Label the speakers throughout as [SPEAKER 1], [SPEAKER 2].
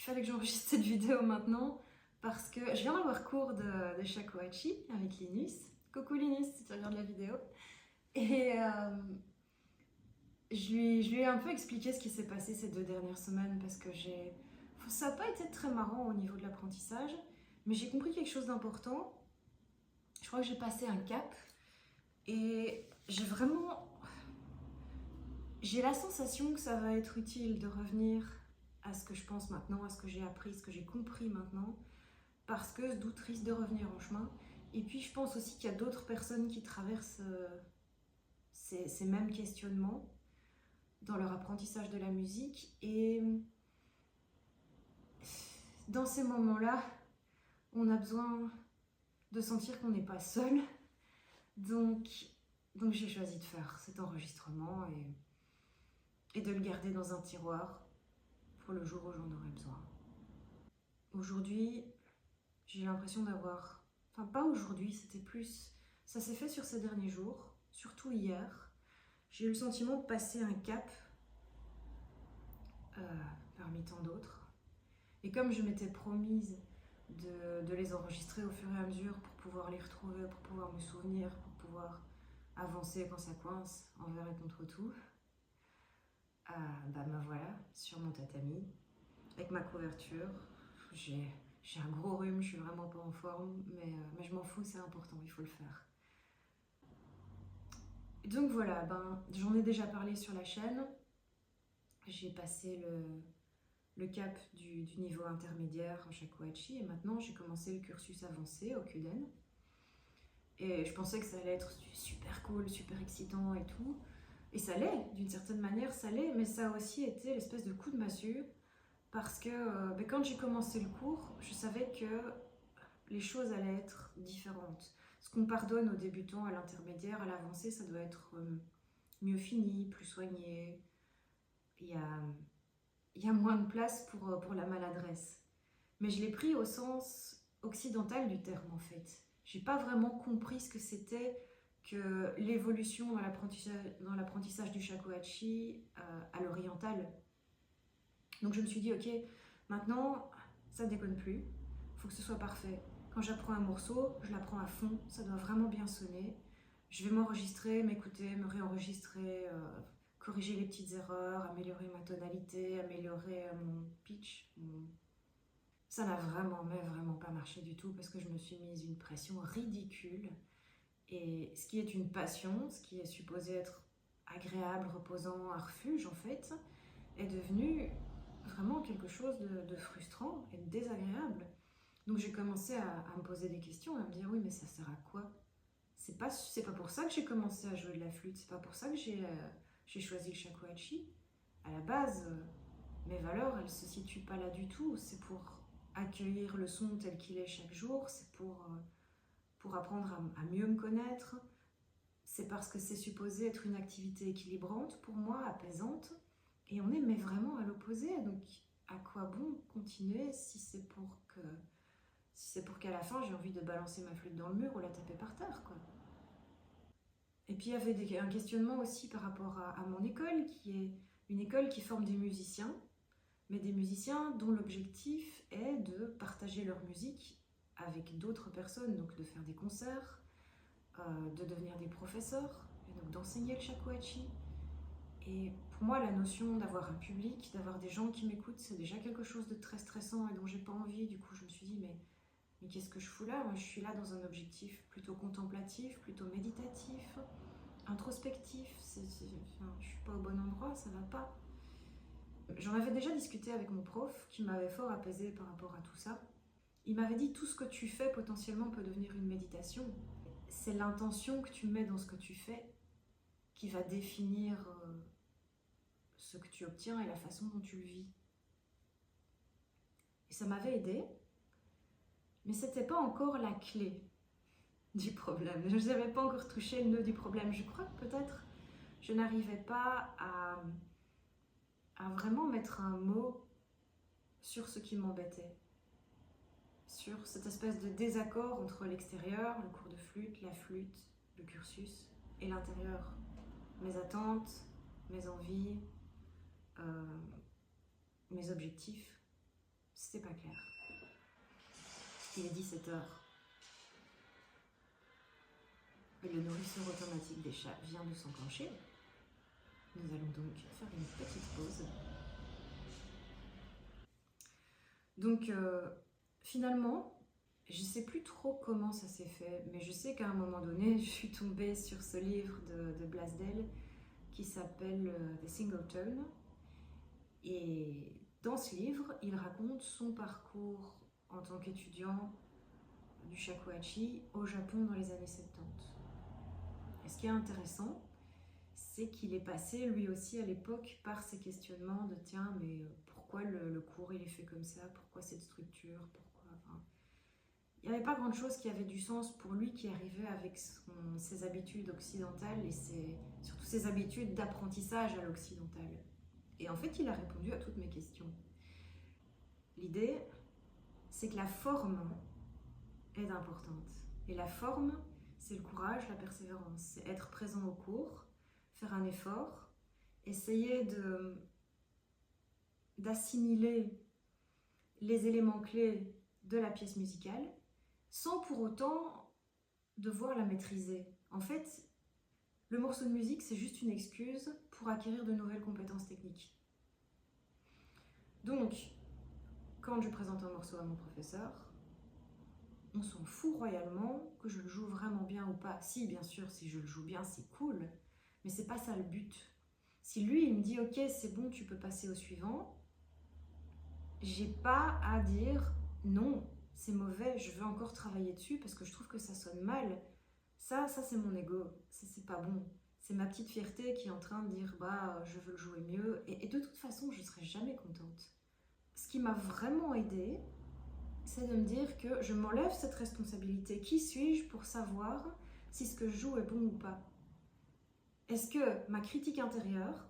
[SPEAKER 1] fallait que j'enregistre cette vidéo maintenant parce que je viens d'avoir cours de shakuhachi avec Linus. Coucou Linus si tu regardes la vidéo. Et je lui ai un peu expliqué ce qui s'est passé ces 2 dernières semaines parce que ça n'a pas été très marrant au niveau de l'apprentissage, mais j'ai compris quelque chose d'important. Je crois que j'ai passé un cap et j'ai la sensation que ça va être utile de revenir à ce que je pense maintenant, à ce que j'ai appris, ce que j'ai compris maintenant, parce que ce doute risque de revenir en chemin. Et puis je pense aussi qu'il y a d'autres personnes qui traversent ces mêmes questionnements dans leur apprentissage de la musique. Et dans ces moments-là, on a besoin de sentir qu'on n'est pas seul. Donc j'ai choisi de faire cet enregistrement et de le garder dans un tiroir pour le jour où j'en aurai besoin. Aujourd'hui, j'ai l'impression d'avoir... Enfin, pas aujourd'hui, c'était plus... Ça s'est fait sur ces derniers jours, surtout hier. J'ai eu le sentiment de passer un cap parmi tant d'autres. Et comme je m'étais promise de les enregistrer au fur et à mesure pour pouvoir les retrouver, pour pouvoir me souvenir, pour pouvoir avancer quand ça coince envers et contre tout, me voilà sur mon tatami avec ma couverture. J'ai un gros rhume, je suis vraiment pas en forme, mais je m'en fous, c'est important, il faut le faire. Et donc voilà, j'en ai déjà parlé sur la chaîne. J'ai passé le cap du niveau intermédiaire en shakuhachi et maintenant j'ai commencé le cursus avancé au Kuden. Et je pensais que ça allait être super cool, super excitant et tout. Et ça l'est, d'une certaine manière, ça l'est, mais ça a aussi été l'espèce de coup de massue parce que quand j'ai commencé le cours, je savais que les choses allaient être différentes. Ce qu'on pardonne aux débutants, à l'intermédiaire, à l'avancé, ça doit être mieux fini, plus soigné. Il y a moins de place pour la maladresse. Mais je l'ai pris au sens occidental du terme en fait. J'ai pas vraiment compris ce que c'était que l'évolution dans l'apprentissage du shakuhachi à l'oriental. Donc je me suis dit, ok, maintenant, ça déconne plus, faut que ce soit parfait. Quand j'apprends un morceau, je l'apprends à fond, ça doit vraiment bien sonner. Je vais m'enregistrer, m'écouter, me réenregistrer, corriger les petites erreurs, améliorer ma tonalité, améliorer mon pitch. Ça n'a vraiment pas marché du tout parce que je me suis mise une pression ridicule. Et ce qui est une passion, ce qui est supposé être agréable, reposant, un refuge en fait, est devenu vraiment quelque chose de frustrant et de désagréable. Donc j'ai commencé à me poser des questions, à me dire oui mais ça sert à quoi? C'est pas pour ça que j'ai commencé à jouer de la flûte, c'est pas pour ça que j'ai choisi le shakuhachi. À la base, mes valeurs elles se situent pas là du tout, c'est pour accueillir le son tel qu'il est chaque jour, c'est pour apprendre à mieux me connaître, c'est parce que c'est supposé être une activité équilibrante pour moi, apaisante. Et on est mais vraiment à l'opposé, donc à quoi bon continuer si c'est pour qu'à la fin j'ai envie de balancer ma flûte dans le mur ou la taper par terre quoi. Et puis il y avait un questionnement aussi par rapport à mon école, qui est une école qui forme des musiciens, mais des musiciens dont l'objectif est de partager leur musique avec d'autres personnes, donc de faire des concerts, de devenir des professeurs, et donc d'enseigner le shakuhachi. Et pour moi, la notion d'avoir un public, d'avoir des gens qui m'écoutent, c'est déjà quelque chose de très stressant et dont j'ai pas envie. Du coup, je me suis dit, mais qu'est-ce que je fous là? Moi, je suis là dans un objectif plutôt contemplatif, plutôt méditatif, introspectif. Je suis pas au bon endroit, ça va pas. J'en avais déjà discuté avec mon prof qui m'avait fort apaisée par rapport à tout ça. Il m'avait dit, tout ce que tu fais potentiellement peut devenir une méditation. C'est l'intention que tu mets dans ce que tu fais qui va définir ce que tu obtiens et la façon dont tu le vis. Et ça m'avait aidée, mais c'était pas encore la clé du problème. Je n'avais pas encore touché le nœud du problème. Je crois que peut-être je n'arrivais pas à vraiment mettre un mot sur ce qui m'embêtait, sur cette espèce de désaccord entre l'extérieur, le cours de flûte, la flûte, le cursus, et l'intérieur. Mes attentes, mes envies, mes objectifs. c'était pas clair. Il est 17h. Le nourrisseur automatique des chats vient de s'enclencher. Nous allons donc faire une petite pause. Donc finalement, je ne sais plus trop comment ça s'est fait, mais je sais qu'à un moment donné, je suis tombée sur ce livre de Blasdell qui s'appelle The Singleton. Et dans ce livre, il raconte son parcours en tant qu'étudiant du shakuhachi au Japon dans les années 70. Et ce qui est intéressant, c'est qu'il est passé lui aussi à l'époque par ces questionnements de tiens, mais pourquoi le cours il est fait comme ça, pourquoi cette structure, pourquoi, enfin, il n'y avait pas grand chose qui avait du sens pour lui qui arrivait avec ses habitudes occidentales et surtout ses habitudes d'apprentissage à l'occidental. Et en fait, il a répondu à toutes mes questions. L'idée, c'est que la forme est importante. Et la forme, c'est le courage, la persévérance. C'est être présent au cours, faire un effort, essayer d'assimiler les éléments clés de la pièce musicale sans pour autant devoir la maîtriser. En fait, le morceau de musique, c'est juste une excuse pour acquérir de nouvelles compétences techniques. Donc, quand je présente un morceau à mon professeur, on s'en fout royalement que je le joue vraiment bien ou pas. Si, bien sûr, si je le joue bien, c'est cool, mais c'est pas ça le but. Si lui, il me dit « Ok, c'est bon, tu peux passer au suivant », j'ai pas à dire « Non, c'est mauvais, je veux encore travailler dessus parce que je trouve que ça sonne mal ». Ça c'est mon ego, c'est pas bon. C'est ma petite fierté qui est en train de dire « Bah, je veux le jouer mieux ». Et de toute façon, je serai jamais contente. Ce qui m'a vraiment aidée, c'est de me dire que je m'enlève cette responsabilité. Qui suis-je pour savoir si ce que je joue est bon ou pas? Est-ce que ma critique intérieure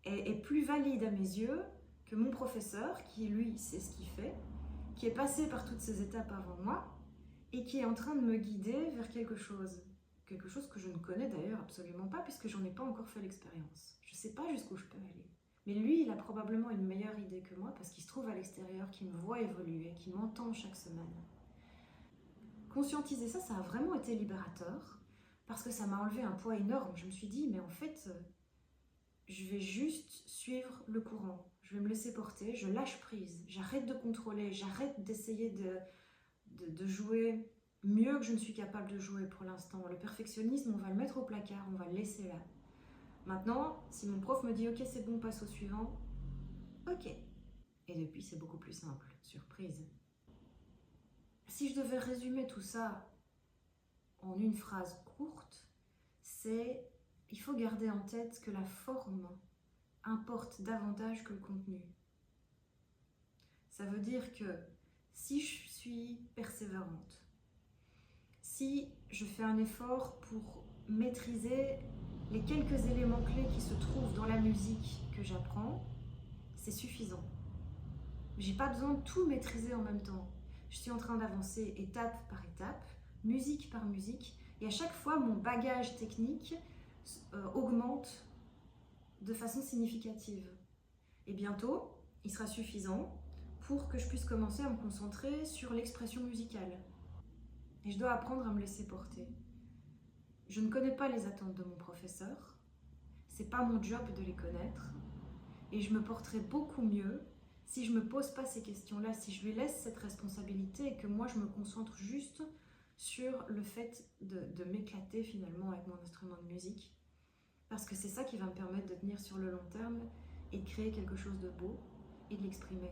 [SPEAKER 1] est plus valide à mes yeux que mon professeur, qui lui sait ce qu'il fait, qui est passé par toutes ces étapes avant moi et qui est en train de me guider vers quelque chose que je ne connais d'ailleurs absolument pas puisque j'en ai pas encore fait l'expérience. Je ne sais pas jusqu'où je peux aller. Mais lui, il a probablement une meilleure idée que moi parce qu'il se trouve à l'extérieur, qu'il me voit évoluer, qu'il m'entend chaque semaine. Conscientiser ça, ça a vraiment été libérateur parce que ça m'a enlevé un poids énorme. Je me suis dit, mais en fait, je vais juste suivre le courant. Je vais me laisser porter, je lâche prise, j'arrête de contrôler, j'arrête d'essayer de jouer mieux que je ne suis capable de jouer pour l'instant. Le perfectionnisme, on va le mettre au placard, on va le laisser là. Maintenant, si mon prof me dit « Ok, c'est bon, passe au suivant », ok. Et depuis, c'est beaucoup plus simple. Surprise. Si je devais résumer tout ça en une phrase courte, c'est « Il faut garder en tête que la forme importe davantage que le contenu ». Ça veut dire que si je suis persévérante, si je fais un effort pour maîtriser les quelques éléments clés qui se trouvent dans la musique que j'apprends, c'est suffisant. J'ai pas besoin de tout maîtriser en même temps. Je suis en train d'avancer étape par étape, musique par musique, et à chaque fois, mon bagage technique augmente de façon significative. Et bientôt, il sera suffisant pour que je puisse commencer à me concentrer sur l'expression musicale. Et je dois apprendre à me laisser porter. Je ne connais pas les attentes de mon professeur, c'est pas mon job de les connaître, et je me porterai beaucoup mieux si je me pose pas ces questions-là, si je lui laisse cette responsabilité et que moi je me concentre juste sur le fait de m'éclater finalement avec mon instrument de musique, parce que c'est ça qui va me permettre de tenir sur le long terme et de créer quelque chose de beau et de l'exprimer.